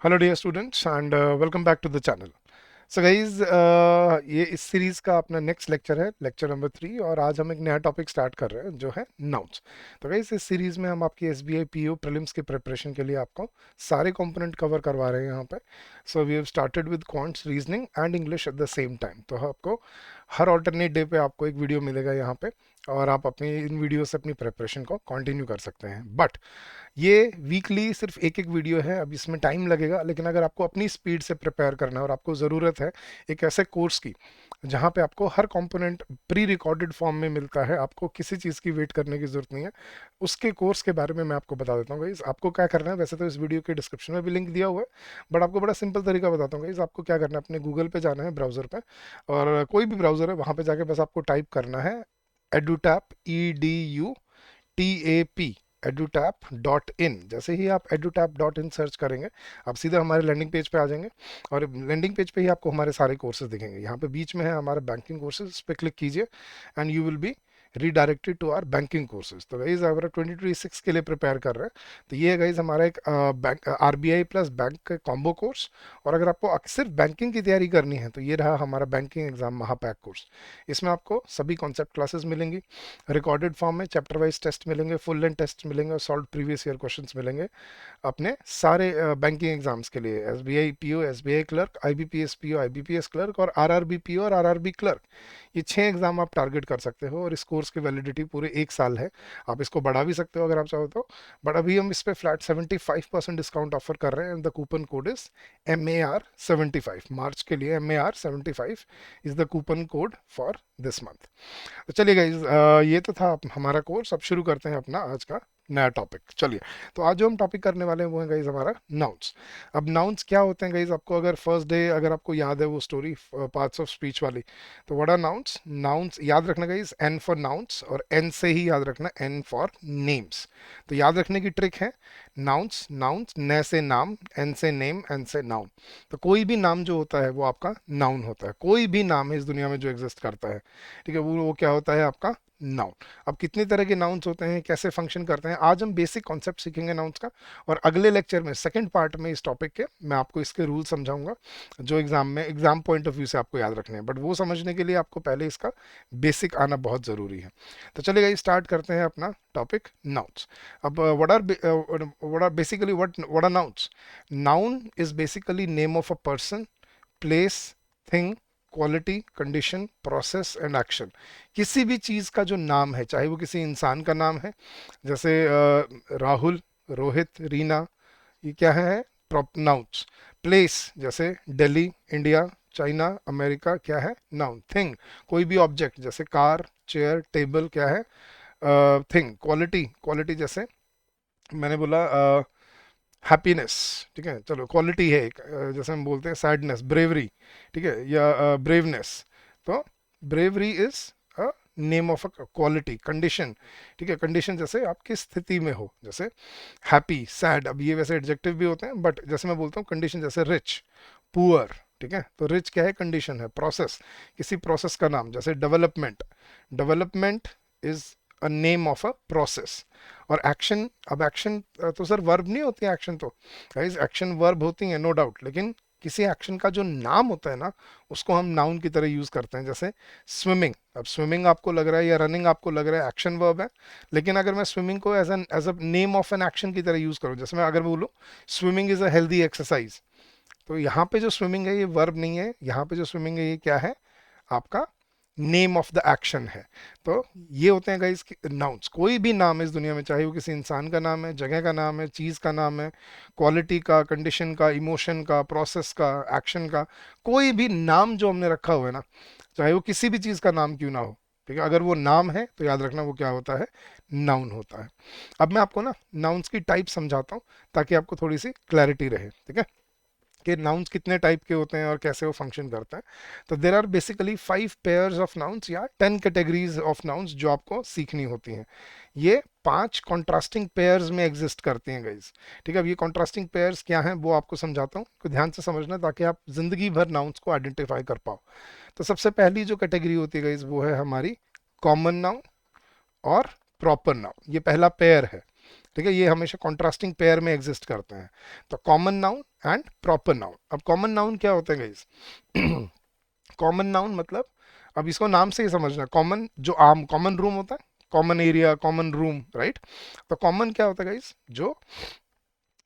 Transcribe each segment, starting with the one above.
Hello dear students and welcome back to the channel. So guys, ये इस series का अपना नेक्स्ट लेक्चर है, लेक्चर नंबर 3। और आज हम एक नया टॉपिक स्टार्ट कर रहे हैं जो है नाउन्स। तो गाइज, इस सीरीज में हम आपकी एसबीआई पीओ प्रीलिम्स की प्रिपरेशन के लिए आपको सारे कंपोनेंट कवर करवा रहे हैं यहाँ पे। So we have started with quants, reasoning and English at the same time. तो आपको हर ऑल्टरनेट डे पे आपको एक वीडियो मिलेगा यहाँ पे, और आप अपनी इन वीडियो से अपनी प्रिपरेशन को कंटिन्यू कर सकते हैं। बट ये वीकली सिर्फ एक एक वीडियो है, अब इसमें टाइम लगेगा, लेकिन अगर आपको अपनी स्पीड से प्रिपेयर करना है और आपको ज़रूरत है एक ऐसे कोर्स की जहाँ पे आपको हर कंपोनेंट प्री रिकॉर्डेड फॉर्म में मिलता है, आपको किसी चीज़ की वेट करने की ज़रूरत नहीं है, उसके कोर्स के बारे में मैं आपको बता देता हूँ गाइस। आपको क्या करना है, वैसे तो इस वीडियो के डिस्क्रिप्शन में भी लिंक दिया हुआ है, बट आपको बड़ा सिंपल तरीका बताता हूँ गाइस। आपको क्या करना है, अपने गूगल पे जाना है, ब्राउज़र पे, और कोई भी ब्राउज़र है वहाँ पे जाके बस आपको टाइप करना है edutap, EDUTAP, edutap.in। जैसे ही आप edutap.in सर्च करेंगे, आप सीधा हमारे लैंडिंग पेज पे आ जाएंगे, और लैंडिंग पेज पे ही आपको हमारे सारे कोर्सेज दिखेंगे। यहाँ पे बीच में है हमारा बैंकिंग कोर्सेज, इस पे क्लिक कीजिए and you will be redirected to our banking courses. तो गाइज अगर 2026 के लिए प्रिपेयर कर रहे हैं तो ये है गाइज हमारा एक बैंक आरबीआई प्लस बैंक का कॉम्बो कोर्स। और अगर आपको सिर्फ बैंकिंग की तैयारी करनी है तो ये रहा हमारा बैंकिंग एग्जाम महापैक कोर्स। इसमें आपको सभी कॉन्सेप्ट क्लासेस मिलेंगी, रिकॉर्डेड फॉर्म में चैप्टर वाइज टेस्ट मिलेंगे, फुल लेंथ टेस्ट मिलेंगे, और सॉल्व प्रीवियस ईयर क्वेश्चंस मिलेंगे अपने सारे बैंकिंग एग्जाम्स के लिए। SBI PO, SBI clerk, IBPS PO, IBPS clerk, और आरआरबी पीओ और आरआरबी क्लर्क। ये 6 एग्जाम आप टारगेट कर सकते हो, और इस कोर्स की वैलिडिटी पूरे 1 साल है। आप इसको बढ़ा भी सकते हो अगर आप चाहो तो, बट अभी हम इस पे फ्लैट 75% डिस्काउंट ऑफर कर रहे हैं, and the coupon code is MAR75। मार्च के लिए MAR75 is the coupon code for this month. तो चलिए गाइज, ये तो था हमारा कोर्स। अब शुरू करते हैं अपना आज का नया टॉपिक। चलिए, तो आज जो हम टॉपिक करने वाले हैं वो है गाइज हमारा नाउन्स। अब नाउन्स क्या होते हैं गाइज, आपको अगर फर्स्ट डे अगर आपको याद है वो स्टोरी पार्ट्स ऑफ स्पीच वाली, तो व्हाट आर नाउन्स। नाउन्स याद रखना गाइज, N फॉर नाउन्स, और N से ही याद रखना, N फॉर नेम्स। तो याद रखने की ट्रिक है, नाउन्स नाउन्स, न से नाम, N से नेम, N से नाउन। तो कोई भी नाम जो होता है वो आपका नाउन होता है। कोई भी नाम है इस दुनिया में जो एग्जिस्ट करता है, ठीक है, वो क्या होता है आपका नाउन। अब कितने तरह के नाउन्स होते हैं, कैसे फंक्शन करते हैं, आज हम बेसिक कॉन्सेप्ट सीखेंगे नाउन्स का। और अगले लेक्चर में सेकंड पार्ट में इस टॉपिक के मैं आपको इसके रूल समझाऊंगा, जो एग्जाम में एग्जाम पॉइंट ऑफ व्यू से आपको याद रखने हैं, बट वो समझने के लिए आपको पहले इसका बेसिक आना बहुत ज़रूरी है। तो चलिए स्टार्ट करते हैं अपना टॉपिक नाउन्स। अब what are basically what are nouns. Noun is basically name of a person, place, thing, quality, condition, process and action. किसी भी चीज़ का जो नाम है, चाहे वो किसी इंसान का नाम है, जैसे राहुल, रोहित, रीना, ये क्या है, नाउन्स। प्लेस जैसे दिल्ली, इंडिया, चाइना, अमेरिका, क्या है, नाउन। थिंग, कोई भी ऑब्जेक्ट जैसे कार, चेयर, टेबल, क्या है, थिंग। क्वालिटी, क्वालिटी जैसे मैंने बोला हैप्पीनेस, ठीक है, चलो क्वालिटी है एक। जैसे हम बोलते हैं सैडनेस, ब्रेवरी, ठीक है, या ब्रेवनेस। तो bravery is a name of a quality. Condition, ठीक है, कंडीशन जैसे आप किस स्थिति में हो, जैसे हैप्पी, सैड। अब ये वैसे एडजेक्टिव भी होते हैं, बट जैसे मैं बोलता हूँ कंडीशन, जैसे रिच, पुअर, ठीक है। तो रिच क्या है, कंडीशन है। प्रोसेस, किसी प्रोसेस का नाम, जैसे development. Development is a name of a process. और एक्शन, अब एक्शन तो सर वर्ब नहीं होती है, एक्शन तो गाइस एक्शन वर्ब होती है नो डाउट, लेकिन किसी एक्शन का जो नाम होता है ना, उसको हम नाउन की तरह यूज करते हैं। जैसे स्विमिंग, अब स्विमिंग आपको लग रहा है या रनिंग आपको लग रहा है एक्शन वर्ब है, लेकिन अगर मैं स्विमिंग को as a name of an action की तरह यूज करूं, जैसे मैं अगर बोलूं swimming is a healthy exercise, तो यहाँ पे जो स्विमिंग है ये वर्ब नहीं है, यहाँ पे जो स्विमिंग है ये क्या है, आपका नेम ऑफ द एक्शन है। तो ये होते हैं गाइस नाउन्स। कोई भी नाम इस दुनिया में, चाहे वो किसी इंसान का नाम है, जगह का नाम है, चीज का नाम है, क्वालिटी का, कंडीशन का, इमोशन का, प्रोसेस का, एक्शन का, कोई भी नाम जो हमने रखा हुआ है ना, चाहे वो किसी भी चीज का नाम क्यों ना हो, ठीक है, अगर वो नाम है तो याद रखना वो क्या होता है, नाउन होता है। अब मैं आपको ना नाउन्स की टाइप समझाता हूँ, ताकि आपको थोड़ी सी क्लैरिटी रहे, ठीक है, कि नाउन्स कितने टाइप के होते हैं और कैसे वो फंक्शन करते हैं। तो there are basically 5 pairs of nouns या 10 कैटेगरीज ऑफ नाउन्स जो आपको सीखनी होती हैं। ये 5 कॉन्ट्रास्टिंग पेयर्स में एग्जिस्ट करती हैं गाइज, ठीक है। अब ये कॉन्ट्रास्टिंग पेयर्स क्या हैं वो आपको समझाता हूँ, तो ध्यान से समझना ताकि आप जिंदगी भर नाउन्स को आइडेंटिफाई कर पाओ। तो सबसे पहली जो कैटेगरी होती है गाइज वो है हमारी कॉमन नाउन और प्रॉपर नाउन। ये पहला पेयर है, ठीक है, ये हमेशा कॉन्ट्रास्टिंग पेयर में एग्जिस्ट करते हैं। तो common noun and proper noun. अब कॉमन नाउन क्या होते हैं गाइस? कॉमन नाउन मतलब, अब इसको नाम से ही समझना, कॉमन जो आम कॉमन रूम होता है, common area, common room, right? तो कॉमन क्या होता है गाइस? जो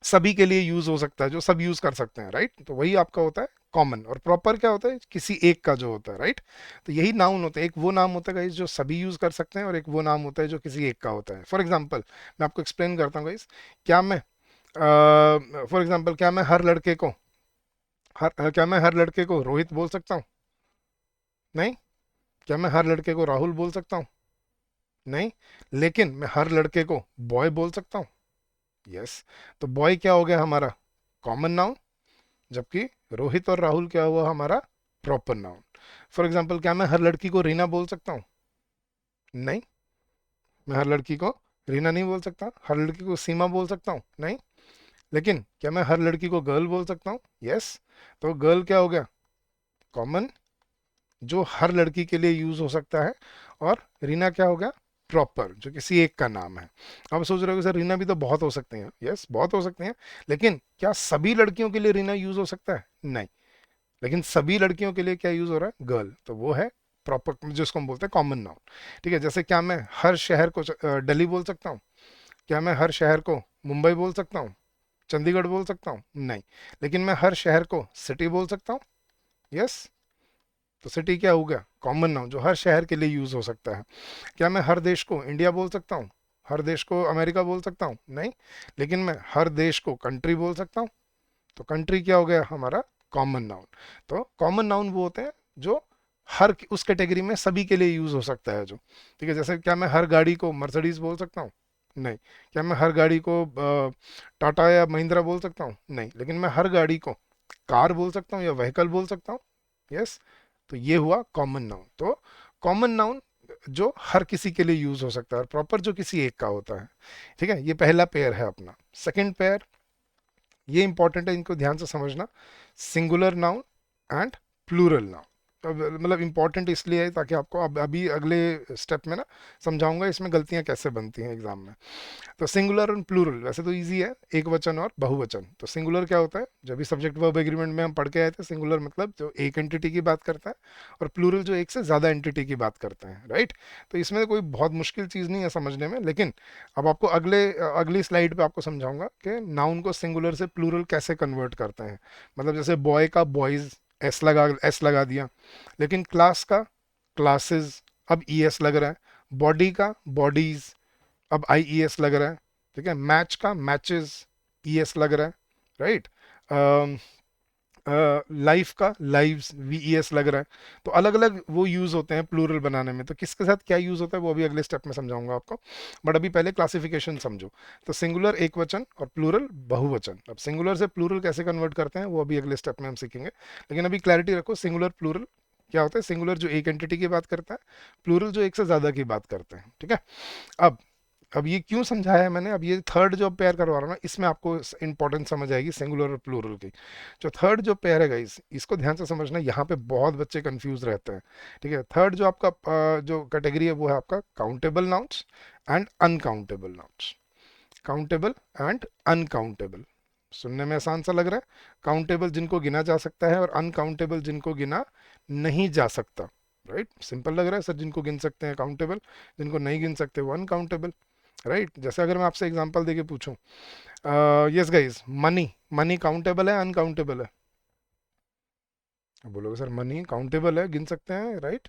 सभी के लिए यूज हो सकता है, जो सब यूज कर सकते हैं, राइट? तो वही आपका होता है कॉमन। और प्रॉपर क्या होता है? किसी एक का जो होता है, राइट? तो यही नाउन होते हैं। एक वो नाम होता है गाइस जो सभी यूज कर सकते हैं, और एक वो नाम होता है जो किसी एक का होता है। फॉर एग्जाम्पल मैं आपको एक्सप्लेन करता हूँ गाइस। क्या मैं फॉर एग्जाम्पल क्या मैं हर लड़के को क्या मैं हर लड़के को रोहित बोल सकता हूँ? नहीं। क्या मैं हर लड़के को राहुल बोल सकता हूँ? नहीं। लेकिन मैं हर लड़के को बॉय बोल सकता हूँ। यस। तो बॉय क्या हो गया हमारा? Common noun. जबकि रोहित और राहुल क्या हुआ हमारा? Proper noun. फॉर एग्जाम्पल क्या मैं हर लड़की को रीना बोल सकता हूँ? नहीं। मैं हर लड़की को रीना नहीं बोल सकता। हर लड़की को सीमा बोल सकता हूँ? नहीं। लेकिन क्या मैं हर लड़की को गर्ल बोल सकता हूँ? यस। तो गर्ल क्या हो गया? कॉमन, जो हर लड़की के लिए यूज हो सकता है। और रीना क्या हो गया? प्रॉपर, जो किसी एक का नाम है। अब सोच रहे हो सर रीना भी तो बहुत हो सकते हैं। यस, बहुत हो सकते हैं। लेकिन क्या सभी लड़कियों के लिए रीना यूज हो सकता है? नहीं। लेकिन सभी लड़कियों के लिए क्या यूज हो रहा है? गर्ल। तो वो है प्रॉपर, जिसको हम बोलते हैं कॉमन नाउन। ठीक है, जैसे क्या मैं हर शहर को दिल्ली बोल सकता हूँ? क्या मैं हर शहर को मुंबई बोल सकता हूँ? चंडीगढ़ बोल सकता हूँ? नहीं। लेकिन मैं हर शहर को सिटी बोल सकता हूँ। यस। तो सिटी क्या हो गया? कॉमन नाउन, जो हर शहर के लिए यूज हो सकता है। क्या मैं हर देश को इंडिया बोल सकता हूँ? हर देश को अमेरिका बोल सकता हूँ? नहीं। लेकिन मैं हर देश को कंट्री बोल सकता हूँ। तो कंट्री क्या हो गया हमारा? Common noun. तो कॉमन नाउन वो होते हैं जो हर उस कैटेगरी में सभी के लिए यूज हो सकता है जो। ठीक है, जैसे क्या मैं हर गाड़ी को मर्सिडीज बोल सकता हूँ? नहीं। क्या मैं हर गाड़ी को टाटा या महिंद्रा बोल सकता हूँ? नहीं। लेकिन मैं हर गाड़ी को कार बोल सकता हूँ या व्हीकल बोल सकता हूँ। यस। तो ये हुआ कॉमन नाउन। तो कॉमन नाउन जो हर किसी के लिए यूज हो सकता है, और प्रॉपर जो किसी एक का होता है। ठीक है, ये पहला पेयर है अपना। सेकंड पेयर, ये इंपॉर्टेंट है, इनको ध्यान से समझना। Singular noun and plural noun. मतलब इंपॉर्टेंट इसलिए है ताकि आपको अब अभी अगले स्टेप में ना समझाऊंगा इसमें गलतियां कैसे बनती हैं एग्जाम में। तो सिंगुलर और प्लूरल वैसे तो इजी है, एक वचन और बहुवचन। तो सिंगुलर क्या होता है? जब भी सब्जेक्ट वर्ब एग्रीमेंट में हम पढ़ के आए थे, सिंगुलर मतलब जो एक एंटिटी की बात करता है, और प्लूरल जो एक से ज़्यादा एंटिटी की बात करते हैं, राइट? तो इसमें कोई बहुत मुश्किल चीज़ नहीं है समझने में। लेकिन अब आपको अगली स्लाइड पे आपको समझाऊंगा कि नाउन को सिंगुलर से प्लूरल कैसे कन्वर्ट करते हैं। मतलब जैसे बॉय का बॉयज, एस लगा दिया। लेकिन क्लास का क्लासेस, अब ई एस लग रहा है। बॉडी का बॉडीज, अब आई ई एस लग रहा है। ठीक है, मैच का मैचेस, ई एस लग रहा है, राइट? लाइफ का लाइव्स, वी ई एस लग रहा है। तो अलग अलग वो यूज होते हैं प्लूरल बनाने में। तो किसके साथ क्या यूज होता है वो अभी अगले स्टेप में समझाऊंगा आपको। बट अभी पहले क्लासिफिकेशन समझो। तो सिंगुलर एक वचन और प्लूरल बहुवचन। अब सिंगुलर से प्लूरल कैसे कन्वर्ट करते हैं वो अभी अगले स्टेप में हम सीखेंगे। लेकिन अभी क्लैरिटी रखो, सिंगुलर प्लूरल क्या होता है? सिंगुलर जो एक एंटिटी की बात करता है, प्लूरल जो एक से ज्यादा की बात करते हैं। ठीक है। अब अब ये क्यों समझाया है मैंने? अब ये थर्ड जो पेयर करवा रहा हूँ ना, इसमें आपको इंपॉर्टेंस समझ आएगी सिंगुलर और प्लूरल की। जो थर्ड जो पेयर है गाइस, इसको ध्यान से समझना, यहाँ पे बहुत बच्चे कंफ्यूज रहते हैं। ठीक है, थर्ड जो आपका जो कैटेगरी है वो है आपका countable nouns and uncountable nouns. Countable and uncountable, सुनने में आसान सा लग रहा है। काउंटेबल जिनको गिना जा सकता है, और अनकाउंटेबल जिनको गिना नहीं जा सकता। राइट, सिंपल लग रहा है सर, जिनको गिन सकते हैं काउंटेबल, जिनको नहीं गिन सकते वो अनकाउंटेबल। राइट, जैसे अगर मैं आपसे एग्जांपल देके पूछूं, yes guys, money, money countable है अनकाउंटेबल है? बोलोगे सर मनी काउंटेबल है, गिन सकते हैं, राइट?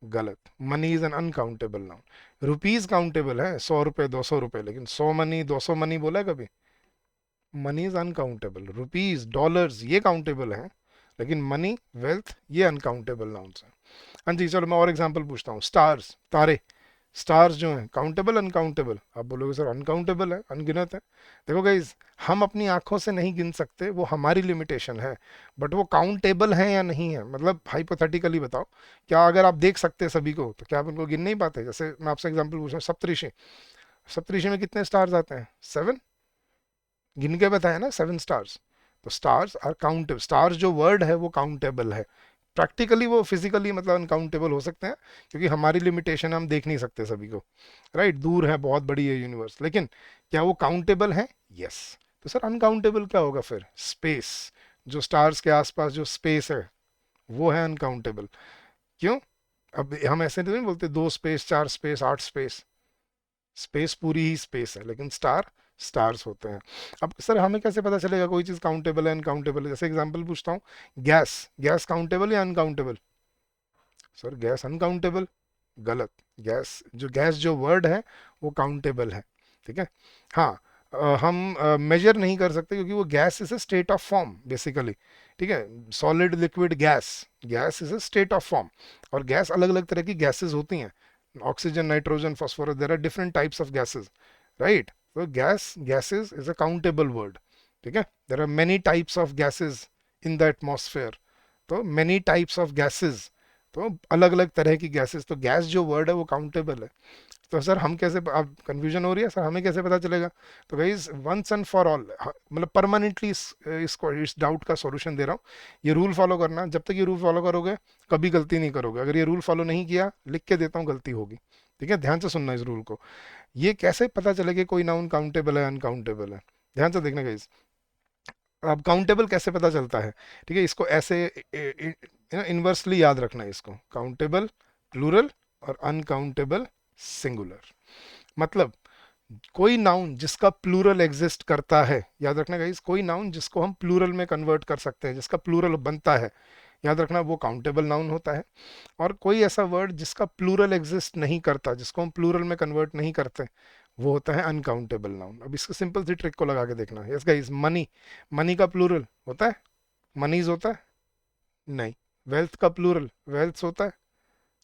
गलत, money is an uncountable noun. Rupees countable है, 100 रुपए 200 रुपए, लेकिन 100 मनी 200 मनी बोला है कभी? Money is uncountable. Rupees dollars ये काउंटेबल है, लेकिन मनी वेल्थ ये अनकाउंटेबल नाउन्स है। हाँ जी, चलो मैं और एग्जांपल पूछता हूँ। स्टार्स, तारे, स्टार्स जो हैं काउंटेबल अनकाउंटेबल? आप बोलोगे सर अनकाउंटेबल है, अनगिनत है। देखो गाइज, हम अपनी आंखों से नहीं गिन सकते, वो हमारी लिमिटेशन है। बट वो काउंटेबल है या नहीं है, मतलब हाइपोथेटिकली बताओ। क्या अगर आप देख सकते हैं सभी को, तो क्या आप उनको गिन नहीं पाते? जैसे मैं आपसे एग्जांपल पूछ रहा हूँ, सप्तऋषि, सप्तऋषि में कितने स्टार्स आते हैं? 7। गिन के बताया ना, 7 स्टार्स। तो स्टार्स आर काउंटेबल, स्टार्स जो वर्ड है वो काउंटेबल है। प्रैक्टिकली वो फिजिकली मतलब अनकाउंटेबल हो सकते हैं, क्योंकि हमारी लिमिटेशन हम देख नहीं सकते सभी को, राइट, दूर है, बहुत बड़ी है यूनिवर्स, लेकिन क्या वो काउंटेबल है? यस। तो सर अनकाउंटेबल क्या होगा फिर? स्पेस, जो स्टार्स के आसपास जो स्पेस है वो है अनकाउंटेबल। क्यों? अब हम ऐसे तो नहीं बोलते दो स्पेस, चार स्पेस, आठ स्पेस, स्पेस पूरी ही स्पेस है, लेकिन स्टार स्टार्स होते हैं। अब सर हमें कैसे पता चलेगा कोई चीज़ काउंटेबल है अनकाउंटेबल है? जैसे एग्जांपल पूछता हूँ, गैस, गैस काउंटेबल या अनकाउंटेबल? Sir gas uncountable. गलत। गैस जो वर्ड है वो काउंटेबल है, ठीक है। हाँ, हम मेजर नहीं कर सकते क्योंकि वो gas is a state of form basically, ठीक है। Solid, liquid, gas, gas is a state of form. और गैस अलग अलग तरह की गैसेस होती हैं, oxygen, nitrogen, phosphorus, there are different types of gases, right. तो gases is a countable word, ठीक है। There are many types of gases in the atmosphere, तो मेनी टाइप्स ऑफ गैसेस, तो अलग अलग तरह की गैसेस, तो गैस जो वर्ड है वो काउंटेबल है। तो सर हम कैसे, अब कंफ्यूजन हो रही है सर, हमें कैसे पता चलेगा? तो guys once and for all, मतलब परमानेंटली इसको, इस डाउट का सॉल्यूशन दे रहा हूँ। ये रूल फॉलो करना, जब तक ये रूल फॉलो करोगे कभी गलती नहीं करोगे। अगर ये रूल फॉलो नहीं किया, लिख के देता हूँ, गलती होगी, ठीक है। ध्यान से सुनना इस रूल को। ये कैसे पता चले कि कोई नाउन काउंटेबल है अनकाउंटेबल है? ध्यान से देखना गाइस। अब काउंटेबल कैसे पता चलता है? ठीक है, इसको ऐसे इनवर्सली याद रखना है इसको। काउंटेबल प्लूरल और अनकाउंटेबल सिंगुलर। मतलब कोई नाउन जिसका प्लूरल एग्जिस्ट करता है, याद रखना गाइस, कोई नाउन जिसको हम प्लूरल में कन्वर्ट कर सकते हैं, जिसका प्लूरल बनता है, याद रखना वो काउंटेबल नाउन होता है। और कोई ऐसा वर्ड जिसका प्लूरल एग्जिस्ट नहीं करता, जिसको हम प्लूरल में कन्वर्ट नहीं करते, वो होता है अनकाउंटेबल नाउन। अब इसको सिंपल सी ट्रिक को लगा के देखना। यस गाइस, मनी, मनी का प्लूरल होता है? मनीज होता है? नहीं। वेल्थ का प्लूरल वेल्थ होता है?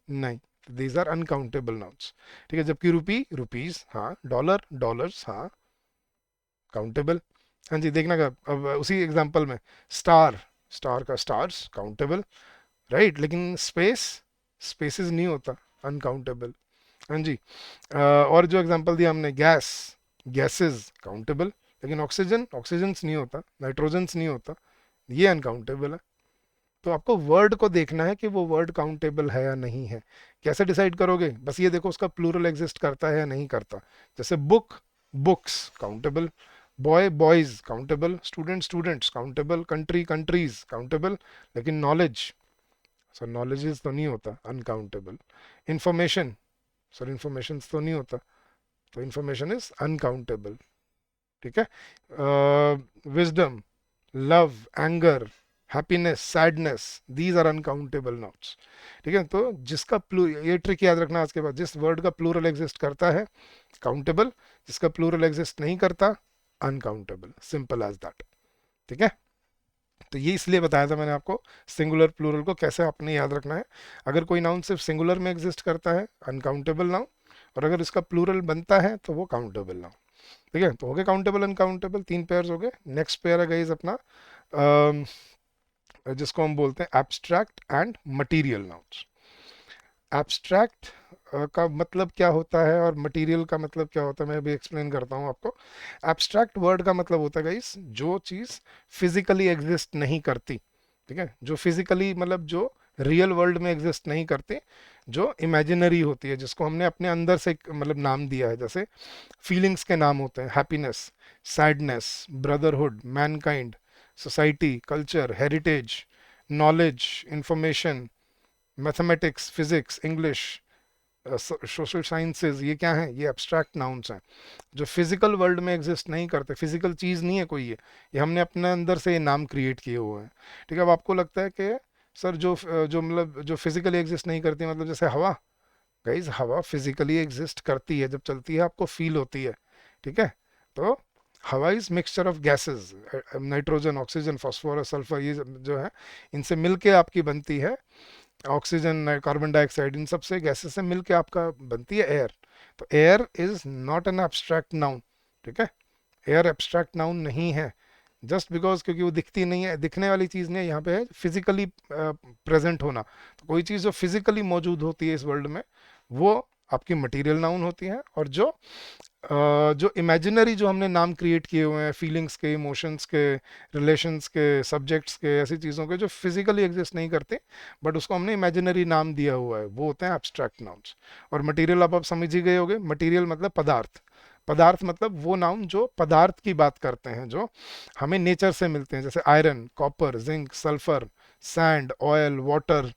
नहीं। दीज आर अनकाउंटेबल नाउन्स, ठीक है। जबकि रुपी, रुपीज, हाँ। डॉलर, डॉलर्स, हाँ, काउंटेबल। हाँ जी, देखना का अब उसी एग्जांपल में, स्टार, स्टार का स्टार्स काउंटेबल, राइट, लेकिन स्पेस, स्पेसेस नहीं होता, अनकाउंटेबल। हाँ जी। और जो एग्जांपल दिया हमने, गैस, गैसेस काउंटेबल, लेकिन ऑक्सीजन, ऑक्सीजन्स नहीं होता, नाइट्रोजन्स नहीं होता, ये अनकाउंटेबल है। तो आपको वर्ड को देखना है कि वो वर्ड काउंटेबल है या नहीं है। कैसे डिसाइड करोगे? बस ये देखो उसका प्लूरल एग्जिस्ट करता है या नहीं करता। जैसे book, books countable, boy, boys countable, student, students countable, country, countries countable, लेकिन नॉलेज, सर नॉलेजेस तो नहीं होता, अनकाउंटेबल। इंफॉर्मेशन, सर इंफॉर्मेशन तो नहीं होता, तो इंफॉर्मेशन इज अनकाउंटेबल, ठीक है। Wisdom, love, anger, happiness, sadness, these are uncountable nouns, ठीक है। तो जिसका ये ट्रिक याद रखना आज के बाद, जिस वर्ड का प्लूरल एग्जिस्ट करता है काउंटेबल, जिसका प्लूरल एग्जिस्ट नहीं करता अनकाउंटेबल, सिंपल एज दैट, ठीक है। तो ये इसलिए बताया था मैंने आपको सिंगुलर प्लूरल को कैसे आपने याद रखना है। अगर कोई नाउन सिर्फ सिंगुलर में एग्जिस्ट करता है, अनकाउंटेबल नाउन, और अगर इसका प्लूरल बनता है तो वो काउंटेबल नाउन, ठीक है। तो हो गए काउंटेबल अनकाउंटेबल, तीन पेयर्स हो गए। नेक्स्ट पेयर है गाइस अपना, जिसको हम बोलते हैं abstract and material nouns. Abstract का मतलब क्या होता है और मटेरियल का मतलब क्या होता है, मैं अभी एक्सप्लेन करता हूँ आपको। एब्स्ट्रैक्ट वर्ड का मतलब होता है गाइस, जो चीज़ फिजिकली एग्जिस्ट नहीं करती, ठीक है, जो फिजिकली मतलब जो रियल वर्ल्ड में एग्जिस्ट नहीं करती, जो इमेजिनरी होती है, जिसको हमने अपने अंदर से मतलब नाम दिया है। जैसे फीलिंग्स के नाम होते हैं, happiness, sadness, brotherhood, Mankind, society, culture, heritage, knowledge, information, mathematics, physics, English, social sciences, ये क्या है? ये एब्स्ट्रैक्ट नाउन्स हैं, जो फिजिकल वर्ल्ड में एग्जिस्ट नहीं करते, फिजिकल चीज़ नहीं है कोई, ये हमने अपने अंदर से ये नाम क्रिएट किए हुए हैं, ठीक है। अब आपको लगता है कि सर जो मतलब जो फिजिकली एग्जिस्ट नहीं करती, मतलब जैसे हवा, गाइज हवा फिजिकली एग्जिस्ट करती है, जब चलती है आपको फील होती है, ठीक है। तो हवा is mixture of gases, nitrogen, oxygen, phosphorus, sulphur, ये जो है इनसे मिलके आपकी बनती है ऑक्सीजन, कार्बन डाइऑक्साइड, इन सब से गैसेस से मिलके आपका बनती है एयर। तो air is not an abstract noun, ठीक है। एयर एब्स्ट्रैक्ट नाउन नहीं है, जस्ट बिकॉज क्योंकि वो दिखती नहीं है, दिखने वाली चीज़ नहीं है, यहाँ पे है फिजिकली प्रेजेंट होना। तो कोई चीज़ जो फिजिकली मौजूद होती है इस वर्ल्ड में, वो आपकी मटेरियल नाउन होती है, और जो जो इमेजिनरी जो हमने नाम क्रिएट किए हुए हैं, फीलिंग्स के, इमोशंस के, रिलेशंस के, सब्जेक्ट्स के, ऐसी चीज़ों के जो फिजिकली एग्जिस्ट नहीं करते बट उसको हमने इमेजिनरी नाम दिया हुआ है, वो होते हैं एब्स्ट्रैक्ट नाउन्स। और मटेरियल आप समझ ही गए होगे, मटेरियल मतलब पदार्थ। पदार्थ मतलब वो नाउन जो पदार्थ की बात करते हैं, जो हमें नेचर से मिलते हैं, जैसे iron, copper, zinc, sulphur, sand, oil, water,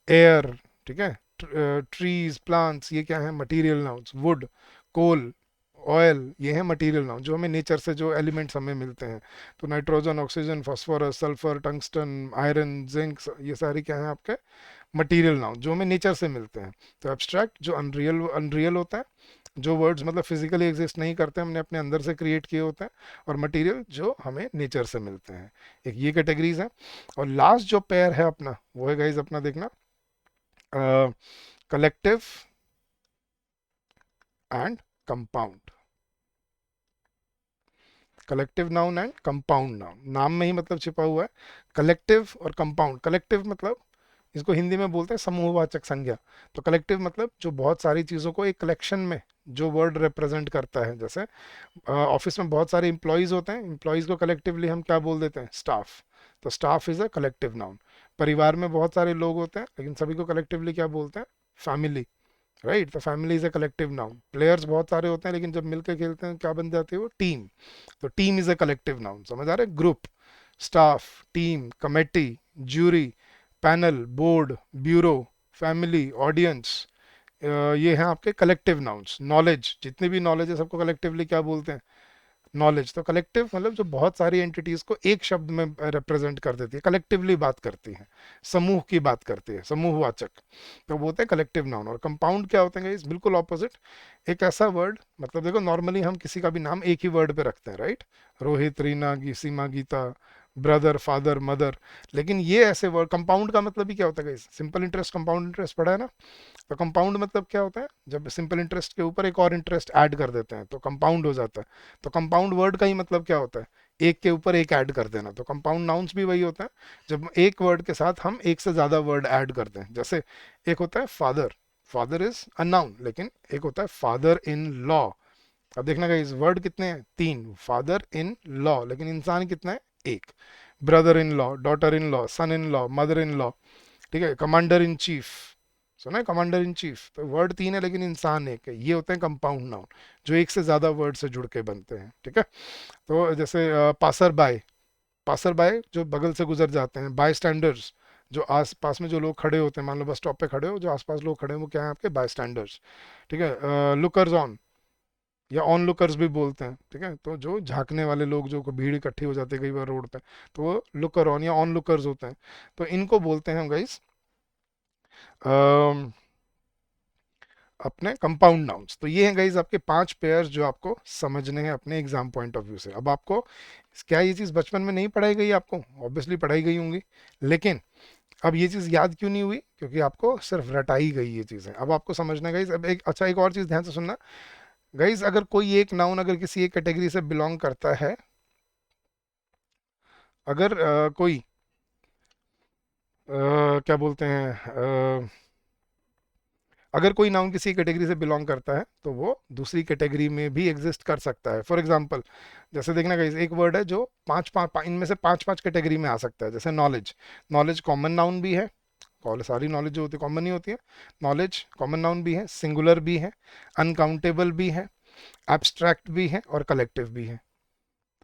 air, ठीक है, ट्रीज, प्लांट्स, ये क्या है, material nouns. Wood, coal, oil, ये है मटेरियल नाउन जो हमें नेचर से, जो एलिमेंट्स हमें मिलते हैं। तो nitrogen, oxygen, phosphorus, sulphur, tungsten, iron, zinc, ये सारे क्या हैं आपके मटेरियल नाउन जो हमें नेचर से मिलते हैं। तो एब्स्ट्रैक्ट जो अनरियल अनरियल होता है, जो वर्ड्स मतलब फिजिकली एग्जिस्ट नहीं करते, हमने अपने अंदर से क्रिएट किए होते हैं। और मटेरियल जो हमें नेचर से मिलते हैं। एक ये कैटेगरीज है। और लास्ट जो पेयर है अपना, वो है गाइज अपना देखना, collective and compound. Collective noun and compound noun, नाम में ही मतलब छिपा हुआ है। कलेक्टिव और कंपाउंड, कलेक्टिव मतलब इसको हिंदी में बोलते हैं समूहवाचक संज्ञा। तो कलेक्टिव मतलब जो बहुत सारी चीज़ों को एक कलेक्शन में जो वर्ड रिप्रेजेंट करता है। जैसे ऑफिस में बहुत सारे इंप्लॉयज होते हैं, इंप्लॉयज को कलेक्टिवली हम क्या बोल देते हैं, स्टाफ। तो staff is a collective noun. परिवार में बहुत सारे लोग होते हैं लेकिन सभी को कलेक्टिवली क्या बोलते हैं, फैमिली। राइट, तो family is a collective noun. Players बहुत सारे होते हैं लेकिन जब मिलकर खेलते हैं क्या बन जाती है वो, टीम। तो team is a collective noun, समझ आ रहा है। Group, staff, team, committee, jury, panel, board, bureau, family, audience, ये हैं आपके कलेक्टिव नाउन्स। नॉलेज, जितनी भी नॉलेज है सबको कलेक्टिवली क्या बोलते हैं, नॉलेज। तो कलेक्टिव मतलब जो बहुत सारी एंटिटीज को एक शब्द में रिप्रेजेंट कर देती है, कलेक्टिवली बात करती है, समूह की बात करती है, समूहवाचक। तो वो होते हैं कलेक्टिव नाउन। और कंपाउंड क्या होते हैं इस बिल्कुल ऑपोजिट। एक ऐसा वर्ड, मतलब देखो नॉर्मली हम किसी का भी नाम एक ही वर्ड पे रखते हैं, राइट, रोहित, रीना, सीमा, गीता, ब्रदर, फादर, मदर। लेकिन ये ऐसे वर्ड, कंपाउंड का मतलब ही क्या होता है, सिंपल इंटरेस्ट, कंपाउंड इंटरेस्ट पढ़ा है ना। तो कंपाउंड मतलब क्या होता है, जब सिंपल इंटरेस्ट के ऊपर एक और इंटरेस्ट ऐड कर देते हैं तो कंपाउंड हो जाता है। तो कंपाउंड वर्ड का ही मतलब क्या होता है, एक के ऊपर एक ऐड कर देना। तो कंपाउंड नाउन्स भी वही होता है, जब एक वर्ड के साथ हम एक से ज्यादा वर्ड ऐड करते हैं। जैसे एक होता है father, father is a noun, लेकिन एक होता है फादर इन लॉ। अब देखना इस वर्ड कितने हैं, तीन, फादर इन लॉ, लेकिन इंसान कितना है, एक। Brother in law, daughter in law, son in law, mother in law, ठीक है, कमांडर इन चीफ, सुना है कमांडर इन चीफ। तो वर्ड तीन है लेकिन इंसान एक है, ये होते हैं कंपाउंड नाउन, जो एक से ज्यादा वर्ड से जुड़ के बनते हैं, ठीक है। तो जैसे पासर बाय, पासर बाय जो बगल से गुजर जाते हैं। बाय स्टैंडर्स, जो आस पास में जो लोग खड़े होते हैं, मान लो बस स्टॉप पे खड़े हो, जो आसपास लोग खड़े हैं वो क्या है आपके, बाय स्टैंडर्स, ठीक है। लुकर्स ऑन, या ऑन लुकर्स भी बोलते हैं, ठीक है। तो जो झांकने वाले लोग, जो भीड़ इकट्ठी हो जाती है कई बार रोड पे, तो वो लुकर ऑन या ऑन लुकर्स होते हैं। तो इनको बोलते हैं हम गाइस अपने कंपाउंड नाउन्स। तो ये हैं गाइज आपके पांच पेयर्स जो आपको समझने हैं अपने एग्जाम पॉइंट ऑफ व्यू से। अब आपको क्या ये चीज़ बचपन में नहीं पढ़ाई गई, आपको ऑब्वियसली पढ़ाई गई होंगी, लेकिन अब ये चीज़ याद क्यों नहीं हुई, क्योंकि आपको सिर्फ रटाई गई ये चीज़ें। अब आपको समझना गाइज, अब एक अच्छा एक और चीज़ ध्यान से सुनना गाइज, अगर कोई एक नाउन अगर किसी एक कैटेगरी से बिलोंग करता है, अगर कोई क्या बोलते हैं, अगर कोई नाउन किसी कैटेगरी से बिलोंग करता है तो वो दूसरी कैटेगरी में भी एग्जिस्ट कर सकता है। फॉर एग्जांपल, जैसे देखना गाइस, एक वर्ड है जो इनमें से पांच पांच कैटेगरी में आ सकता है। जैसे नॉलेज, नॉलेज कॉमन नाउन भी है, सारी नॉलेज जो होती है कॉमन ही होती है। नॉलेज कॉमन नाउन भी है, सिंगुलर भी है, अनकाउंटेबल भी है, एब्स्ट्रैक्ट भी है और कलेक्टिव भी है।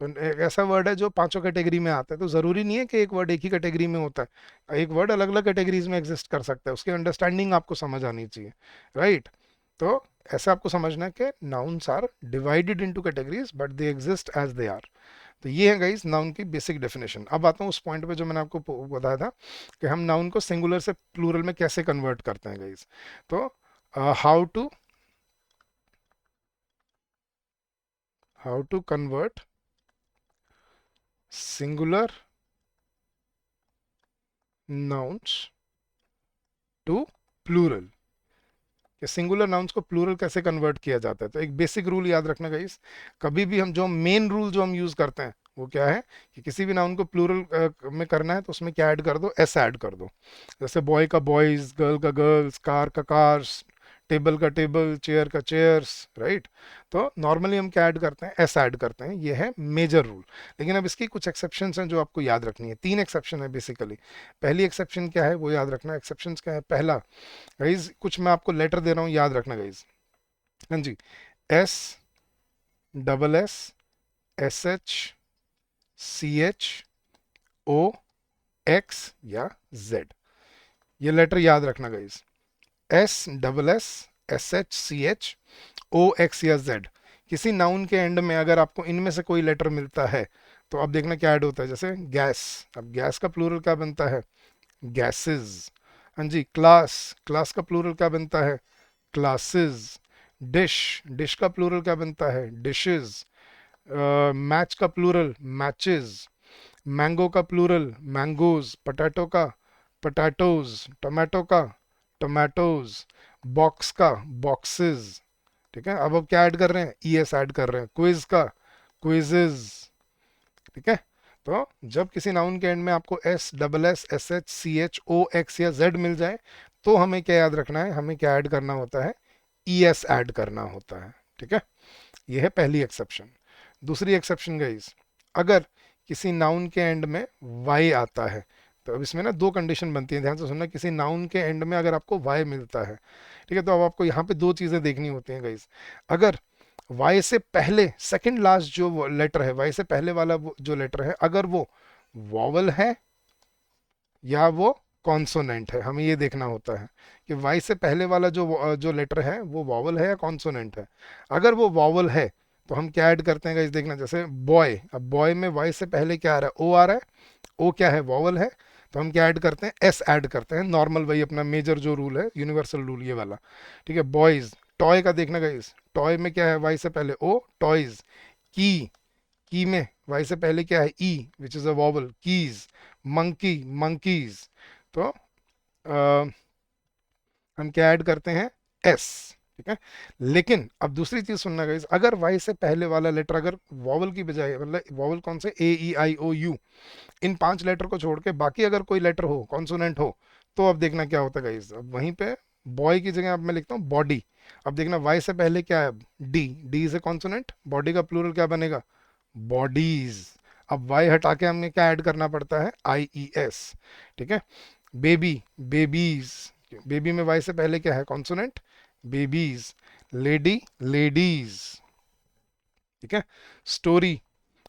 तो एक ऐसा वर्ड है जो पांचों कैटेगरी में आता है। तो ज़रूरी नहीं है कि एक वर्ड एक ही कैटेगरी में होता है, एक वर्ड अलग अलग कैटेगरीज में एग्जिस्ट कर सकता है, उसकी अंडरस्टैंडिंग आपको समझ आनी चाहिए, राइट। तो ऐसा आपको समझना है कि nouns are divided into categories but they exist as they are. तो ये है गाइस नाउन की बेसिक डेफिनेशन। अब आता हूँ उस पॉइंट पे जो मैंने आपको बताया था कि हम नाउन को सिंगुलर से प्लूरल में कैसे कन्वर्ट करते हैं गाइस। तो how to convert singular nouns to plural, कि सिंगुलर नाउन्स को प्लूरल कैसे कन्वर्ट किया जाता है। तो एक बेसिक रूल याद रखना गाइस, कभी भी हम जो मेन रूल जो हम यूज करते हैं वो क्या है कि किसी भी नाउन को प्लूरल में करना है तो उसमें क्या ऐड कर दो, एस ऐड कर दो। जैसे बॉय का बॉयज, गर्ल का गर्ल्स, कार का कार्स, टेबल का टेबल, चेयर का चेयर्स, राइट। तो नॉर्मली हम क्या ऐड करते हैं, एस ऐड करते हैं, ये है मेजर रूल। लेकिन अब इसकी कुछ एक्सेप्शंस हैं जो आपको याद रखनी है। तीन एक्सेप्शन है बेसिकली। पहली एक्सेप्शन क्या है वो याद रखना। एक्सेप्शंस क्या है, पहला गाइज, कुछ मैं आपको लेटर दे रहा हूँ, याद रखना गाइज। हाँ जी, S, double S, S H, C H, O, X या जेड, ये लेटर याद रखना guys. S, double S, S H, C H, O, X या जेड। किसी नाउन के एंड में अगर आपको इनमें से कोई लेटर मिलता है तो अब देखना क्या ऐड होता है। जैसे गैस, अब गैस का प्लूरल क्या बनता है, गैसेस। हाँ जी, क्लास, क्लास का प्लूरल क्या बनता है, क्लासेस। डिश, डिश का प्लूरल क्या बनता है, डिशेस। मैच का प्लूरल, मैचेस। मैंगो का प्लूरल, मैंगोज। पोटैटो का, पोटैटोज। टोमेटो का, टोमेटोज। बॉक्स का, बॉक्सेस। ठीक है, अब क्या ऐड कर रहे हैं, ई एस ऐड कर रहे हैं। क्विज का, क्विजेज। ठीक है, तो जब किसी नाउन के एंड में आपको S, double S, S H, C H, O, X या जेड मिल जाए तो हमें क्या याद रखना है, हमें क्या ऐड करना होता है, ई एस ऐड करना होता है। ठीक है, ये है पहली एक्सेप्शन। दूसरी एक्सेप्शन गाइस, अगर किसी नाउन के एंड में वाई आता है तो अब इसमें ना दो कंडीशन बनती है, ध्यान से सुनना। किसी नाउन के एंड में अगर आपको वाई मिलता है, ठीक है, तो अब आपको यहाँ पे दो चीज़ें देखनी होती हैं गाइस। अगर वाई से पहले सेकंड लास्ट जो लेटर है, वाई से पहले वाला जो लेटर है, अगर वो वॉवल है या वो कॉन्सोनेंट है, हमें ये देखना होता है कि वाई से पहले वाला जो लेटर है वो वॉवल है या कॉन्सोनेंट है। अगर वो वॉवल है तो हम क्या ऐड करते हैं गाइस, देखना। जैसे बॉय, अब बॉय में वाई से पहले क्या आ रहा है, ओ आ रहा है। ओ क्या है, वॉवल है, तो हम क्या ऐड करते हैं, एस ऐड करते हैं। नॉर्मल, वही अपना मेजर जो रूल है, यूनिवर्सल रूल ये वाला। ठीक है, बॉयज। टॉय का देखना गाइस, टॉय में क्या है, वाई से पहले ओ, टॉयज। की, की में वाई से पहले क्या है, E, which is a vowel, keys. Monkey, monkeys. तो हम क्या ऐड करते हैं, एस। ठीक है, लेकिन अब दूसरी चीज सुनना गाइस, अगर वाई से पहले वाला लेटर अगर वॉवल की बजाय, मतलब वॉवल कौन से, ए, ई, आई, ओ, यू, इन पांच लेटर को छोड़ के बाकी अगर कोई लेटर हो, कॉन्सोनेंट हो, तो अब देखना क्या होता है गाइस। अब वहीं पे बॉय की जगह अब मैं लिखता हूँ बॉडी। अब देखना वाई से पहले क्या है, D, D is a consonant, body का प्लूरल क्या बनेगा, बॉडीज। अब वाई हटा के हमें क्या ऐड करना पड़ता है, आई, ई, एस। ठीक है, बेबी, बेबीज। बेबी में वाई से पहले क्या है, कॉन्सोनेंट, बेबीज। Lady, ladies. ठीक है, स्टोरी,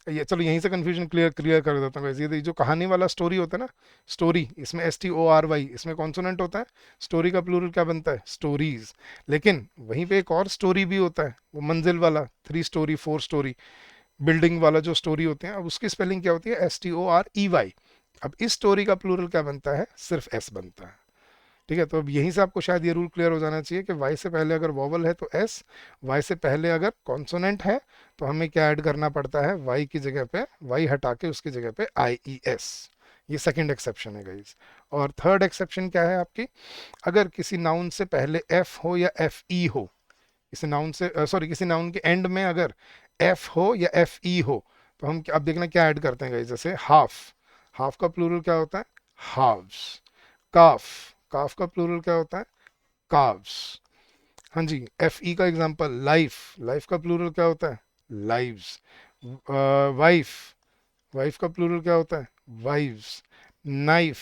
ये चलो यहीं से कंफ्यूजन क्लियर क्लियर कर देता हूँ। ये जो कहानी वाला स्टोरी होता है ना, स्टोरी, इसमें S T O R Y, इसमें कॉन्सोनेंट होता है। स्टोरी का प्लूरल क्या बनता है, स्टोरीज। लेकिन वहीं पे एक और स्टोरी भी होता है, वो मंजिल वाला, three story, four story, building वाला जो स्टोरी होते हैं, अब उसकी स्पेलिंग क्या होती है, S T O R E Y. अब इस स्टोरी का प्लूरल क्या बनता है, सिर्फ एस बनता है। ठीक है, तो अब यहीं से आपको शायद ये रूल क्लियर हो जाना चाहिए कि वाई से पहले अगर वॉवल है तो एस, वाई से पहले अगर कॉन्सोनेंट है तो हमें क्या ऐड करना पड़ता है, वाई की जगह पे, वाई हटा के उसकी जगह पे आई, ई, एस। ये सेकंड एक्सेप्शन है गाइस। और थर्ड एक्सेप्शन क्या है आपकी, अगर किसी नाउन से पहले एफ हो या एफ ई हो, किसी नाउन से सॉरी किसी नाउन के एंड में अगर एफ हो या एफ ई हो, तो हम अब देखना क्या ऐड करते हैं गाइस। जैसे हाफ, हाफ का प्लूरल क्या होता है, हाफ्स। काफ, काफ का प्लूरल क्या होता है, काव्स। हाँ जी, एफ ई का एग्जांपल, लाइफ, लाइफ का प्लूरल क्या होता है, लाइव्स। वाइफ, वाइफ का प्लूरल क्या होता है, वाइव्स। नाइफ,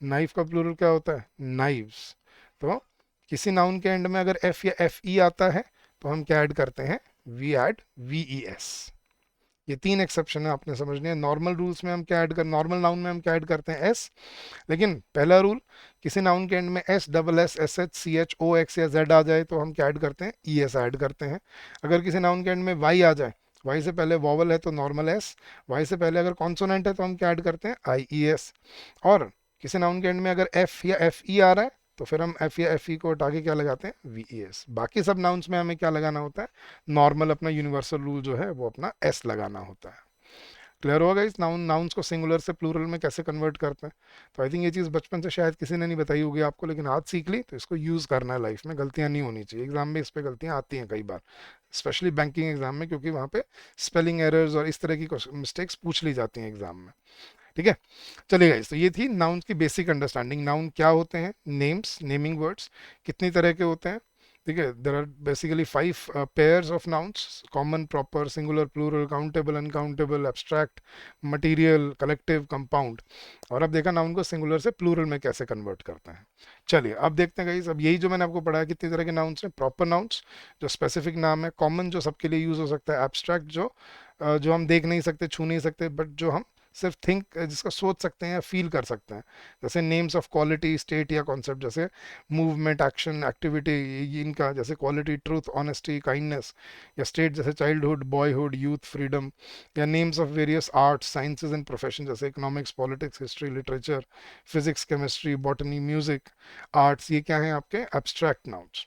नाइफ का प्लूरल क्या होता है, नाइव्स। तो किसी नाउन के एंड में अगर एफ या एफ ई आता है तो हम क्या ऐड करते हैं, we add V E S. ये तीन एक्सेप्शन है, आपने समझनी है। नॉर्मल रूल्स में हम क्या ऐड कर, नॉर्मल नाउन में हम क्या ऐड करते हैं, एस। लेकिन पहला रूल, किसी नाउन के एंड में S, double S, S H, C H, O, X या जेड आ जाए तो हम क्या ऐड करते हैं, ई एस ऐड करते हैं। अगर किसी नाउन के एंड में वाई आ जाए, वाई से पहले वॉवल है तो नॉर्मल एस, वाई से पहले अगर कॉन्सोनेंट है तो हम क्या ऐड करते हैं, आई, ई, एस। और किसी नाउन के एंड में अगर एफ या एफ ई आ रहा है तो फिर हम एफ या एफ ई को हटा के क्या लगाते हैं, वी ई एस। बाकी सब नाउन्स में हमें क्या लगाना होता है, नॉर्मल अपना यूनिवर्सल रूल जो है वो अपना एस लगाना होता है। क्लियर होगा इस नाउन, नाउन्स को सिंगुलर से प्लूरल में कैसे कन्वर्ट करते हैं। तो आई थिंक ये चीज़ बचपन से शायद किसी ने नहीं बताई होगी आपको, लेकिन आज सीख ली तो इसको यूज़ करना है लाइफ में, गलतियाँ नहीं होनी चाहिए। एग्जाम में इस पे गलतियाँ आती हैं कई बार, स्पेशली बैंकिंग एग्जाम में, क्योंकि वहाँ पे स्पेलिंग एरर्स और इस तरह की मिस्टेक्स पूछ ली जाती हैं एग्जाम में। ठीक है, चलिए गाइस, तो ये थी नाउन की बेसिक अंडरस्टैंडिंग। नाउन क्या होते हैं, नेम्स, नेमिंग वर्ड्स कितनी तरह के होते हैं, ठीक है, there are basically 5 pairs of nouns, common, proper, singular, plural, countable, uncountable, abstract, material, collective, compound. और अब देखा नाउन को सिंगुलर से प्लूरल में कैसे कन्वर्ट करते हैं। चलिए अब देखते हैं गाइस, अब यही जो मैंने आपको पढ़ाया कितनी तरह के नाउन्स हैं। प्रॉपर नाउन्स जो स्पेसिफिक नाम है, कॉमन जो सबके लिए यूज हो सकता है, एब्स्ट्रैक्ट जो हम देख नहीं सकते, छू नहीं सकते, बट जो हम सिर्फ थिंक, जिसका सोच सकते हैं या फील कर सकते हैं, जैसे नेम्स ऑफ क्वालिटी, स्टेट या कॉन्सेप्ट, जैसे मूवमेंट, एक्शन, एक्टिविटी, इनका जैसे क्वालिटी, ट्रूथ, ऑनेस्टी, काइंडनेस, या स्टेट जैसे चाइल्डहुड, बॉयहुड, यूथ, फ्रीडम, या names of various arts, sciences and profession जैसे economics, politics, history, literature, physics, chemistry, botany, music, arts, ये क्या है आपके एब्स्ट्रैक्ट नाउन्स।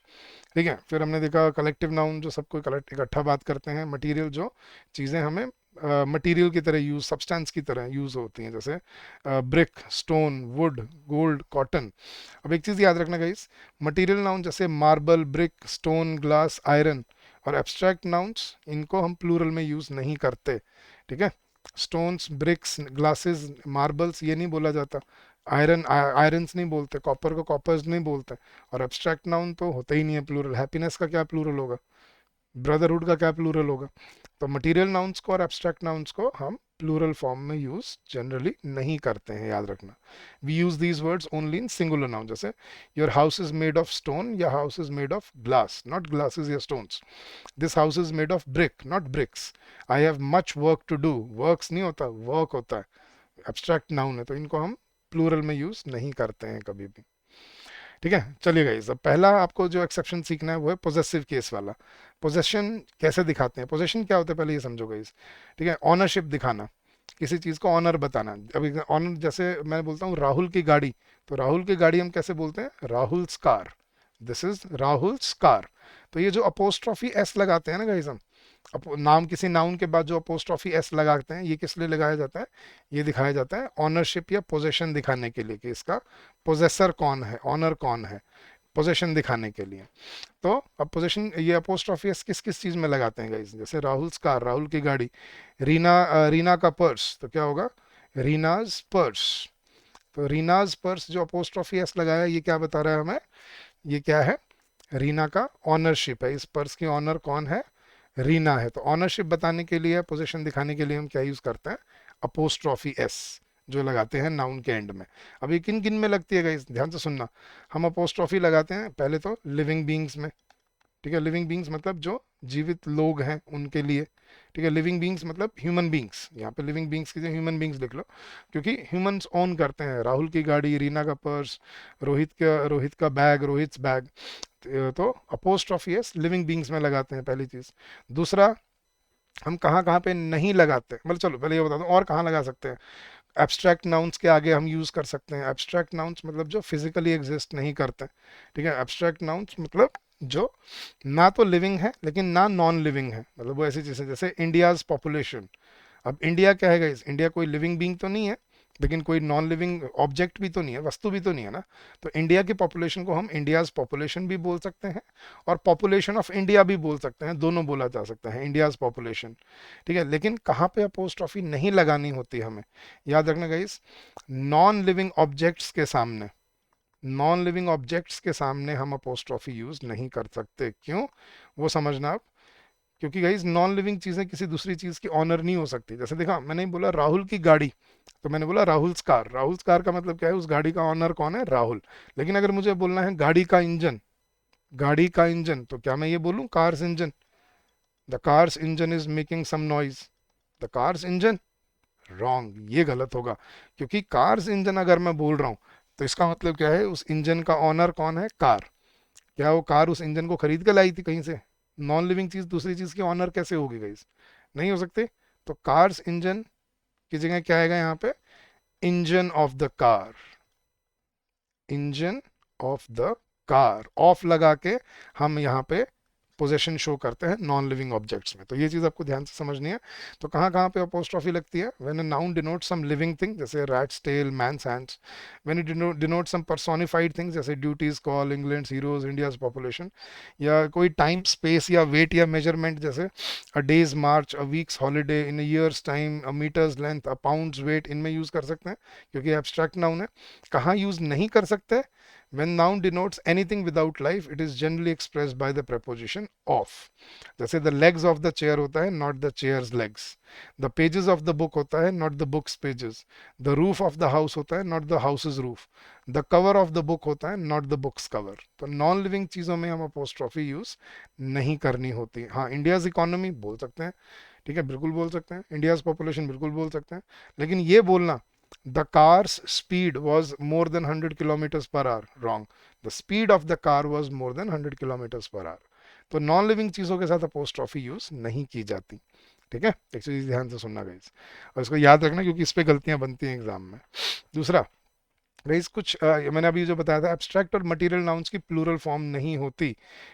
ठीक है, फिर हमने देखा कलेक्टिव नाउन जो सबको कलेक्ट इकट्ठा बात करते हैं। मटेरियल जो चीज़ें हमें मटेरियल की तरह यूज, सब्सटेंस की तरह यूज होती हैं, जैसे brick, stone, would, gold, cotton. अब एक चीज़ याद रखना गाइस, मटेरियल नाउन जैसे marble, brick, stone, glass, iron, और एब्स्ट्रैक्ट नाउन्स इनको हम प्लूरल में यूज नहीं करते। ठीक है, स्टोन्स, ब्रिक्स, ग्लासेस, मार्बल्स ये नहीं बोला जाता, आयरन्स नहीं बोलते, कॉपर को कॉपर्स नहीं बोलते, और एब्स्ट्रैक्ट नाउन तो होता ही नहीं है प्लूरल। हैप्पीनेस का क्या प्लूरल होगा, ब्रदरहुड का क्या प्लूरल होगा। तो मटेरियल नाउन्स को और एब्स्ट्रैक्ट नाउन्स को हम प्लूरल फॉर्म में यूज जनरली नहीं करते हैं, याद रखना। We use these words only in singular noun, जैसे your house is made of stone, या house is made of glass, not glasses या stones. This house is made of brick, not bricks. I have much work to do, works नहीं होता, work होता है, abstract noun है, तो इनको हम प्लूरल में यूज नहीं करते हैं कभी भी। ठीक है, चलिए गाइस, अब पहला आपको जो एक्सेप्शन सीखना है वो है पोजेसिव केस वाला। पोजेशन कैसे दिखाते हैं, पोजेशन क्या होता है पहले ये समझो गाइस। ठीक है, ऑनरशिप दिखाना, किसी चीज को ऑनर बताना। अभी ऑनर, जैसे मैं बोलता हूँ राहुल की गाड़ी, तो राहुल की गाड़ी हम कैसे बोलते हैं, Rahul's car, this is Rahul's car. तो ये जो अपोस्ट्रॉफी एस लगाते हैं ना गाइस हम, नाम, किसी नाउन के बाद जो अपोस्ट्रॉफी एस लगाते हैं, ये किस लिए लगाया जाता है, ये दिखाया जाता है ऑनरशिप या पोजेशन दिखाने के लिए, कि इसका पोजेसर कौन है, ऑनर कौन है, पोजेशन दिखाने के लिए। तो अब पोजेशन, ये अपोस्ट्रॉफी एस किस किस चीज में लगाते हैं गाइस, जैसे राहुल कार, राहुल की गाड़ी, रीना का पर्स, तो क्या होगा, रीनाज पर्स। तो रीनाज पर्स जो अपोस्ट्रॉफी एस लगाया, ये क्या बता रहा है हमें, ये क्या है, रीना का ऑनरशिप है, इस पर्स की ऑनर कौन है, रीना है। तो ऑनरशिप बताने के लिए, पोजीशन दिखाने के लिए हम क्या यूज करते हैं, अपोस्ट्रॉफी एस जो लगाते हैं नाउन के एंड में। अब ये किन किन में लगती है गाइस, ध्यान से सुनना। हम अपोस्ट्रॉफी लगाते हैं पहले तो लिविंग बींग्स में। ठीक है, लिविंग बींग्स मतलब जो जीवित लोग हैं उनके लिए। ठीक है, लिविंग बींग्स मतलब ह्यूमन बींग्स, यहाँ पे लिविंग बींग्स की जगह ह्यूमन बींग्स लिख लो, क्योंकि ह्यूमंस ओन करते हैं राहुल की गाड़ी, रीना का पर्स, रोहित का बैग, रोहित्स बैग। तो अपोस्ट्रॉफी एस लिविंग बींग्स में लगाते हैं, पहली चीज। दूसरा, हम कहाँ कहाँ पे नहीं लगाते, मतलब चलो पहले ये बता दूं और कहाँ लगा सकते हैं। एब्स्ट्रैक्ट नाउन्स के आगे हम यूज कर सकते हैं, एब्स्ट्रैक्ट नाउन्स मतलब जो फिजिकली एग्जिस्ट नहीं करते। ठीक है, एब्स्ट्रैक्ट नाउन्स मतलब जो ना तो लिविंग है लेकिन ना नॉन लिविंग है, मतलब वो ऐसी चीजें जैसे इंडियाज पॉपुलेशन। अब इंडिया क्या है गाइस, इंडिया कोई लिविंग बीइंग तो नहीं है, लेकिन कोई नॉन लिविंग ऑब्जेक्ट भी तो नहीं है, वस्तु भी तो नहीं है ना। तो इंडिया की पॉपुलेशन को हम इंडियाज पॉपुलेशन भी बोल सकते हैं, और पॉपुलेशन ऑफ इंडिया भी बोल सकते हैं, दोनों बोला जा सकता है, इंडियाज पॉपुलेशन। ठीक है, लेकिन कहाँ पे अपोस्ट्रॉफी नहीं लगानी होती हमें, याद रखना गाइस, नॉन लिविंग ऑब्जेक्ट्स के सामने, नॉन लिविंग ऑब्जेक्ट्स के सामने हम अपोस्ट्रॉफी यूज नहीं कर सकते। क्यों, वो समझना आप। क्योंकि गाइज नॉन लिविंग चीजें किसी दूसरी चीज की ऑनर नहीं हो सकती। जैसे देखा, मैंने ही बोला राहुल की गाड़ी, तो मैंने बोला राहुल्स कार, राहुल्स कार का मतलब क्या है, उस गाड़ी का ऑनर कौन है, राहुल। लेकिन अगर मुझे बोलना है गाड़ी का इंजन, गाड़ी का इंजन, तो क्या मैं ये बोलूं car's engine, the car's engine is making some noise, the car's engine, wrong, ये गलत होगा। क्योंकि कार्स इंजन अगर मैं बोल रहा हूं, तो इसका मतलब क्या है, उस इंजन का ऑनर कौन है, कार। क्या वो कार उस इंजन को खरीद के लाई थी कहीं से, नॉन लिविंग चीज दूसरी चीज की ऑनर कैसे होगी गाइस, नहीं हो सकते। तो कार्स इंजन की जगह क्या आएगा यहाँ पे, engine of the car, engine of the car, of लगा के हम यहाँ पे पोजेशन शो करते हैं नॉन लिविंग ऑब्जेक्ट्स में। तो ये चीज आपको ध्यान से समझनी है। तो कहाँ कहाँ पे अपोस्ट्रॉफी लगती है, when a noun denote some living thing, जैसे rat's tail, man's hands. When it denote some personified things, जैसे duty's call, England's heroes, India's population. या कोई टाइम, स्पेस या वेट या मेजरमेंट, जैसे a day's march, a week's holiday, in a year's time, a metre's length, a pound's weight, इनमें use कर सकते हैं, क्योंकि एब्स्ट्रैक्ट नाउन है। कहाँ यूज नहीं कर सकते, When noun denotes anything without life, it is generally expressed by the preposition of. जैसे the legs of the chair होता है, not the chair's legs. The pages of the book होता है, not the book's pages. The roof of the house होता है, not the house's roof. The cover of the book होता है, not the book's cover. तो non living चीज़ों में हम अपोस्ट्रॉफी यूज़ नहीं करनी होती. हाँ, इंडियाज इकोनॉमी बोल सकते हैं, ठीक है, बिल्कुल बोल सकते हैं. इंडियाज पॉपुलेशन बिल्कुल बोल सकते हैं. लेकिन ये बोलना the car's speed was more than 100 kilometers per hour, wrong. The speed of the car was more than 100 kilometers per hour. तो नॉन लिविंग चीज़ों के साथ अपोस्ट्रॉफी यूज नहीं की जाती. ठीक है, एक चीज़ ध्यान से सुनना गाइस, और इसको याद रखना क्योंकि इस पे गलतियां बनती हैं एग्जाम में. दूसरा गाइस, कुछ मैंने अभी जो बताया था, एब्स्ट्रैक्ट और मटेरियल नाउन्स की प्लूरल फॉर्म नहीं होती.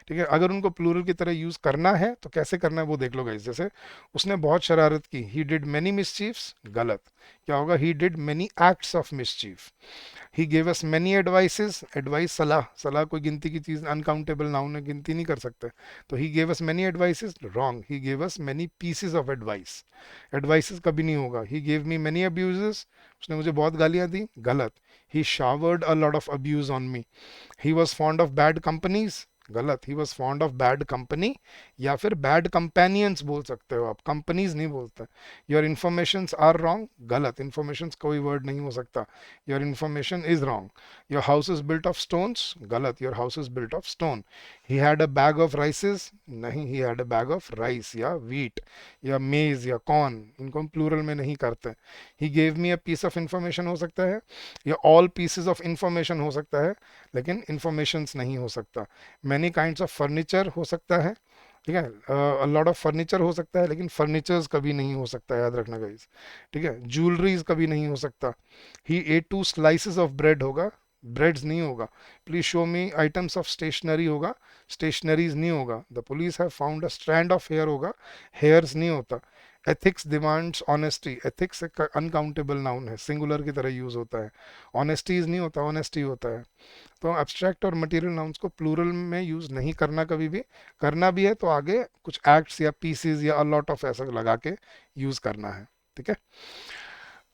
ठीक है, अगर उनको प्लूरल की तरह यूज करना है तो कैसे करना है वो देख लो गाइस. जैसे उसने बहुत शरारत की, ही डिड मेनी मिसचीफ्स, गलत. क्या होगा, he did many acts of mischief. He gave us many advices, advice सलाह, सलाह कोई गिनती की चीज, अनकाउंटेबल नाउन है, गिनती नहीं कर सकते. तो he gave us many advices, wrong. He gave us many pieces of advice, advices कभी नहीं होगा. He gave me many abuses, उसने मुझे बहुत गालियां दी, गलत. He showered a lot of abuse on me. He was fond of bad companies, गलत. He was fond of bad company, या फिर बैड कंपेनियंस बोल सकते हो आप, कंपनीज नहीं बोलते. योर इन्फॉर्मेशन आर रॉन्ग, गलत. इन्फॉर्मेशन कोई वर्ड नहीं हो सकता. Your information is wrong. Your house is built of stones, गलत. Your house is built of stone. He had a bag of rices, नहीं. He had a bag of rice या wheat या maize या corn, इनको हम plural में नहीं करते. He gave me a piece of information हो सकता है, या ऑल पीसेस ऑफ इंफॉर्मेशन हो सकता है, लेकिन इंफॉर्मेशंस नहीं हो सकता. मैनी काइंड्स ऑफ फर्नीचर हो सकता है, ठीक है, लॉट ऑफ फर्नीचर हो सकता है, लेकिन फर्नीचर्स कभी नहीं हो सकता, याद रखना गाइस. ठीक है, ज्वेलरीज कभी नहीं हो सकता. He ate 2 slices of bread होगा, ब्रेड्स नहीं होगा. Please show me items of stationery होगा, स्टेशनरीज नहीं होगा. The police have found a strand of hair होगा, हेयर्स नहीं होता. एथिक्स डिमांड्स ऑनेस्टी, एथिक्स एक अनकाउंटेबल नाउन है, सिंगुलर की तरह यूज होता है. ऑनेस्टीज नहीं होता, ऑनेस्टी होता है. तो एब्स्ट्रैक्ट और मटेरियल नाउन्स को प्लूरल में यूज नहीं करना कभी भी. करना भी है तो आगे कुछ एक्ट्स या पीसेस या अ लॉट ऑफ ऐसा लगा के यूज करना है. ठीक है.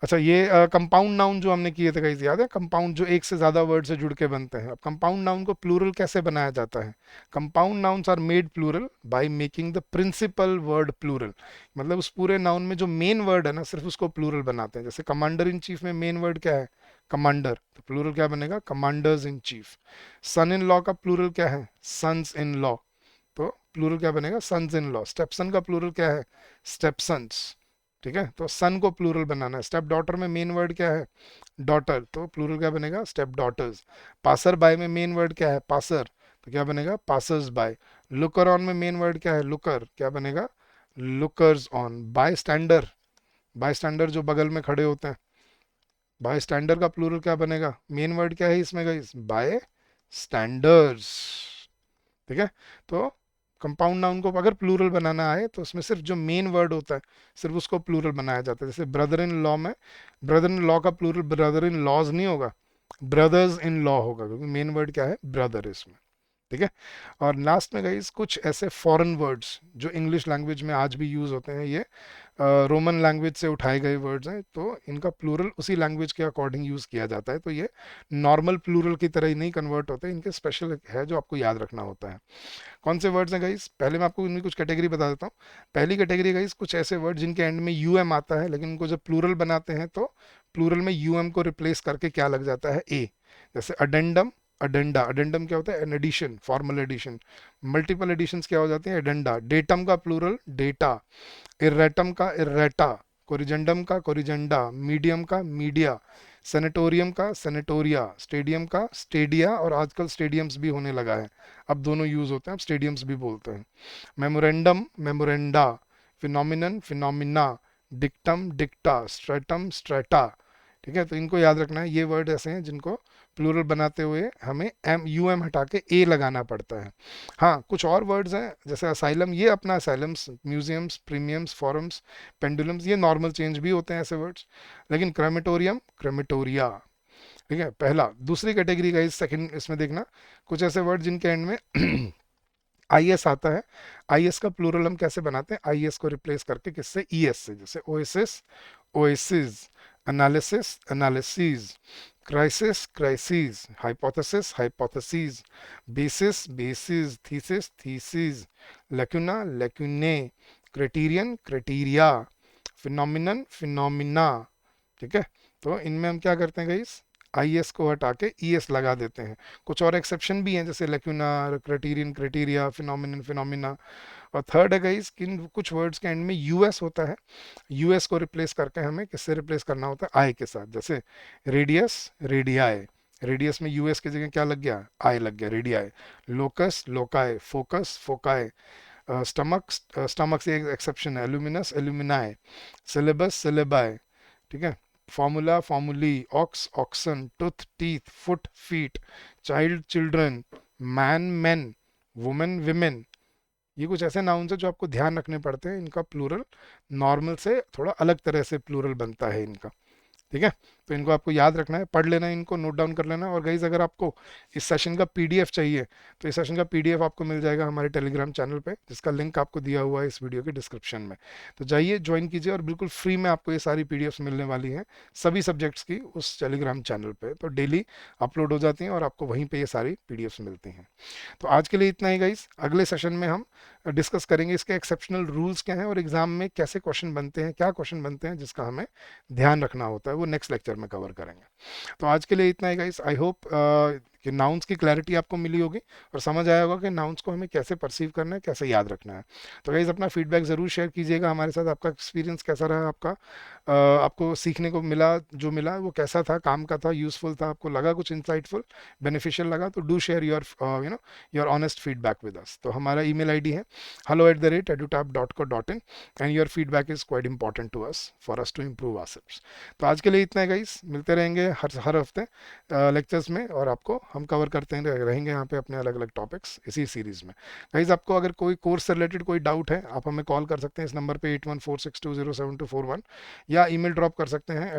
अच्छा, ये कंपाउंड नाउन जो हमने किए थे गाइस, याद है, कंपाउंड जो एक से ज्यादा वर्ड से जुड़ के बनते हैं. अब कंपाउंड नाउन को प्लूरल कैसे बनाया जाता है. Compound nouns are made plural by making the principal word plural. मतलब उस पूरे नाउन में जो मेन वर्ड है ना, सिर्फ उसको प्लूरल बनाते हैं. जैसे कमांडर इन चीफ में मेन वर्ड क्या है, कमांडर. तो प्लूरल क्या बनेगा, commanders in chief. Son in law का प्लूरल क्या है, सन्स इन लॉ. तो प्लूरल क्या बनेगा, सन्स इन लॉ. स्टेपसन का प्लूरल क्या है, स्टेपसन्स. ठीक है, तो सन को प्लूरल बनाना है. स्टेप डॉटर में मेन वर्ड क्या है, डॉटर. तो प्लूरल क्या बनेगा, स्टेप डॉटर्स. पासर बाय में मेन वर्ड क्या है, पासर. तो क्या बनेगा, पासर्स बाय. लुकर ऑन में मेन वर्ड क्या है, लुकर. क्या बनेगा, लुकर्स ऑन. बाय स्टैंडर, बाय स्टैंडर जो बगल में खड़े होते हैं, बाय स्टैंडर का प्लूरल क्या बनेगा, मेन वर्ड क्या है इसमें गाइस, बाय स्टैंडर्स. ठीक है. तो कंपाउंड नाउन को अगर प्लूरल बनाना है तो उसमें सिर्फ जो मेन वर्ड होता है, सिर्फ उसको प्लूरल बनाया जाता है. जैसे ब्रदर इन लॉ में, ब्रदर इन लॉ का प्लूरल ब्रदर इन लॉज नहीं होगा, ब्रदर्स इन लॉ होगा, क्योंकि मेन वर्ड क्या है, ब्रदर इसमें. ठीक है. और लास्ट में गाइस कुछ ऐसे फॉरेन वर्ड्स जो इंग्लिश लैंग्वेज में आज भी यूज होते हैं, ये रोमन लैंग्वेज से उठाए गए वर्ड्स हैं, तो इनका प्लूरल उसी लैंग्वेज के अकॉर्डिंग यूज किया जाता है. तो ये नॉर्मल प्लूरल की तरह ही नहीं कन्वर्ट होते, इनके स्पेशल है जो आपको याद रखना होता है. कौन से वर्ड्स हैं गाइस, पहले मैं आपको इनकी कुछ कैटेगरी बता देता हूँ. पहली कैटेगरी गाइस, कुछ ऐसे वर्ड जिनके एंड में यू एम आता है, लेकिन उनको जब प्लूरल बनाते हैं तो प्लूरल में यू एम को रिप्लेस करके क्या लग जाता है, ए. जैसे अडेंडम, अडेंडा. अडेंडम क्या होता है, an addition, formal addition. Multiple additions क्या हो जाती हैं, एडेंडा. डेटम का प्लूरल डेटा. इर्रेटम का इर्रेटा. कोरिजेंडम का कोरिजेंडा. मीडियम का मीडिया. सेनेटोरियम का सेनेटोरिया. स्टेडियम का स्टेडिया, और आजकल स्टेडियम्स भी होने लगा है, अब दोनों यूज होते हैं, अब स्टेडियम्स भी बोलते हैं. Memorandum memoranda. Phenomenon phenomena. Dictum dicta. Stratum strata. ठीक है, तो इनको याद रखना है. ये वर्ड ऐसे हैं जिनको प्लूरल बनाते हुए हमें एम यू एम हटा के ए लगाना पड़ता है. हाँ, कुछ और वर्ड्स हैं जैसे असाइलम, ये अपना asylums, museums, premiums, forums, pendulums, ये नॉर्मल चेंज भी होते हैं ऐसे वर्ड्स. लेकिन क्रेमेटोरियम, क्रेमेटोरिया. ठीक है, पहला. दूसरी कैटेगरी का इस सेकंड इसमें देखना, कुछ ऐसे वर्ड जिनके एंड में आई एस आता है. आई एस का प्लूरल हम कैसे बनाते हैं, आई एस को रिप्लेस करके किससे, ई एस से. जैसे oasis, oasis. analysis, analyses, crisis, crises, hypothesis, hypotheses, basis, bases, thesis, theses, lacuna, lacunae, criterion, criteria, phenomenon, phenomena। ठीक है, तो इनमें हम क्या करते हैं गाइस, आई एस को हटा के ई एस लगा देते हैं। कुछ और एक्सेप्शन भी हैं, जैसे लेक्यूना, क्राइटेरियन, क्राइटेरिया, फिनोमिनन, फिनोमिना। और थर्ड है गाइस कि कुछ वर्ड्स के एंड में यूएस होता है, यूएस को रिप्लेस करके हमें किससे रिप्लेस करना होता है, आई के साथ। जैसे रेडियस, रेडियाई, रेडियस में यूएस की जगह क्या लग गया, आई लग गया, radii. Locus, loci, focus, foci. Stomach, stomach से एक एक्सेप्शन है, एल्यूमिनस, एल्यूमिनाई। Syllabus, syllabi. ठीक है, formula, formulae, ox, oxen, tooth, teeth, foot, feet, child, children, man, men, woman, women. ये कुछ ऐसे नाउन्स है जो आपको ध्यान रखने पड़ते हैं, इनका प्लूरल नॉर्मल से थोड़ा अलग तरह से प्लूरल बनता है इनका। ठीक है, तो इनको आपको याद रखना है, पढ़ लेना है, इनको नोट डाउन कर लेना है। और गाइज अगर आपको इस सेशन का पीडीएफ चाहिए तो इस सेशन का पीडीएफ आपको मिल जाएगा हमारे टेलीग्राम चैनल पे, जिसका लिंक आपको दिया हुआ है इस वीडियो के डिस्क्रिप्शन में। तो जाइए, ज्वाइन कीजिए, और बिल्कुल फ्री में आपको ये सारी पीडीएफ मिलने वाली हैं सभी सब्जेक्ट्स की उस टेलीग्राम चैनल पे। तो डेली अपलोड हो जाती हैं और आपको वहीं पे ये सारी पीडीएफ मिलती हैं। तो आज के लिए इतना ही गाइस, अगले सेशन में हम डिस्कस करेंगे इसके एक्सेप्शनल रूल्स क्या हैं और एग्जाम में कैसे क्वेश्चन बनते हैं, क्या क्वेश्चन बनते हैं जिसका हमें ध्यान रखना होता है, वो नेक्स्ट लेक्चर में कवर करेंगे। तो आज के लिए इतना ही गाइस, आई होप कि नाउन्स की क्लैरिटी आपको मिली होगी और समझ आया होगा कि नाउन्स को हमें कैसे परसीव करना है, कैसे याद रखना है। तो गाइस अपना फीडबैक ज़रूर शेयर कीजिएगा हमारे साथ, आपका एक्सपीरियंस कैसा रहा, आपका आपको सीखने को मिला, जो मिला वो कैसा था, काम का था, यूजफुल था, आपको लगा कुछ इंसाइटफुल, बेनिफिशियल लगा, तो do share your your honest feedback with us. तो हमारा ईमेल आईडी है hello@edutap.co.in and your feedback is quite important to us for us to improve ourselves. तो आज के लिए इतना है गाइस, मिलते रहेंगे हर हफ्ते लेक्चर्स में, और आपको हम कवर करते हैं रहेंगे यहाँ पे अपने अलग अलग टॉपिक्स इसी सीरीज में। गाइस आपको अगर कोई कोर्स से रिलेटेड कोई डाउट है, आप हमें कॉल कर सकते हैं इस नंबर पे 8146207241, या ईमेल ड्रॉप कर सकते हैं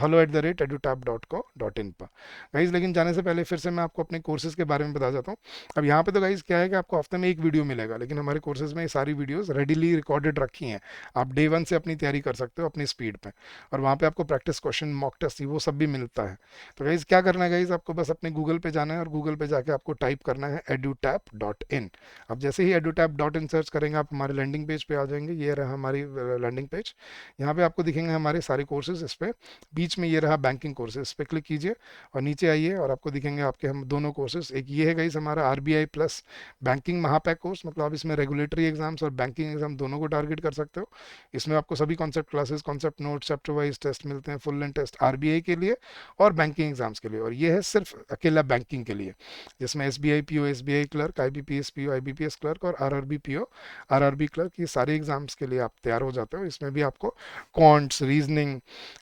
hello@edutap.co.in पर। गाइस लेकिन जाने से पहले फिर से मैं आपको अपने कोर्सेज के बारे में बता जाता हूँ। अब यहाँ पे तो गाइस क्या है कि आपको हफ्ते में एक वीडियो मिलेगा, लेकिन हमारे कोर्सेज में ये सारी वीडियोस रेडीली रिकॉर्डेड रखी हैं। आप डे वन से अपनी तैयारी कर सकते हो अपनी स्पीड पे, और वहाँ पे आपको प्रैक्टिस क्वेश्चन, मॉक टेस्ट, वो सब भी मिलता है। तो गाइस क्या करना है गाइस, आपको बस अपने गूगल पे जाना है और गूगल पे जाके आपको टाइप करना है edutap.in। अब जैसे ही edutap.in सर्च करेंगे आप हमारे लैंडिंग पेज पे आ जाएंगे। ये रहा हमारी लैंडिंग पेज, यहाँ पे आपको दिखेंगे हमारे सारे कोर्सेज। इस पे बीच में ये रहा बैंकिंग कोर्सेज, इस पे क्लिक कीजिए और नीचे आइए और आपको दिखेंगे आपके हम दोनों कोर्सेज। एक ये है गाइस हमारा आरबीआई प्लस बैंकिंग महापैक कोर्स, मतलब आप इसमें रेगुलेटरी एग्जाम्स और बैंकिंग एग्जाम दोनों को टारगेट कर सकते हो। इसमें आपको सभी concept classes, concept note, chapter wise test मिलते हैं, फुल लेंथ टेस्ट आरबीआई के लिए और बैंकिंग एग्जाम्स के लिए। और ये है सिर्फ अकेला बैंकिंग के लिए, जिसमें SBI PO, SBI clerk, IBPS PO, IBPS clerk और आरआरबी पीओ, आरआरबी क्लर्क, ये सारे एग्जाम्स के लिए आप तैयार हो जाते हो। इसमें भी आपको quants, reasoning,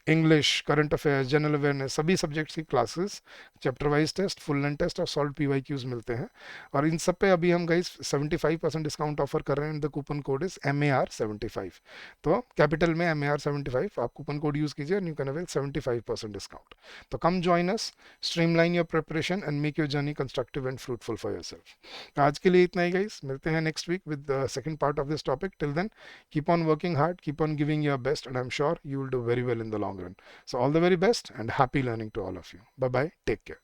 English, current affairs, general awareness, सभी सब्जेक्ट्स की classes, chapter wise test, full length test और सॉल्व पीवाईक्यूज मिलते हैं। और इन सब पे अभी हम गाइस 75% डिस्काउंट ऑफर कर रहे हैं। The coupon code is MAR75। तो कैपिटल में MAR75 आप कूपन कोड यूज कीजिए and you can avail 75% discount. तो come join us, streamline your preparation and make your journey constructive and fruitful for yourself. आज के लिए इतना ही गाइस, मिलते हैं next week with the second part of this topic. Till then keep on working hard, keep on giving your best, and I'm sure you will do very well in the long run. So all the very best and happy learning to all of you. Bye bye, take care.